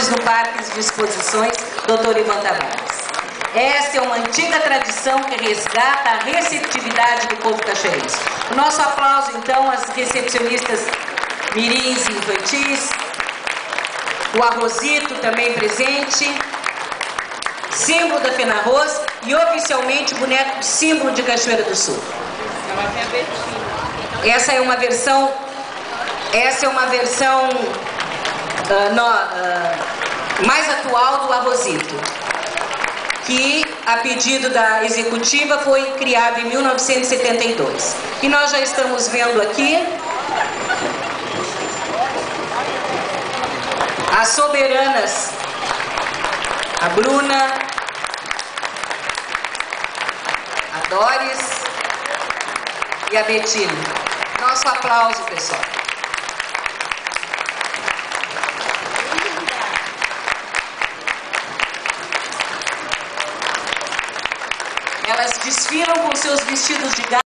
exposições no Parque de Exposições Dr. Ivan Tavares. Essa é uma antiga tradição que resgata a receptividade do povo cachoeirense. O nosso aplauso, então, às recepcionistas mirins e infantis, o Arrozito também presente, símbolo da FENARROZ e oficialmente boneco símbolo de Cachoeira do Sul. Essa é uma versão mais atual do Arrozito, que, a pedido da executiva, foi criado em 1972. E nós já estamos vendo aqui as soberanas, a Bruna, a Doris e a Betina. Nosso aplauso, pessoal. Elas desfilam com seus vestidos de gala.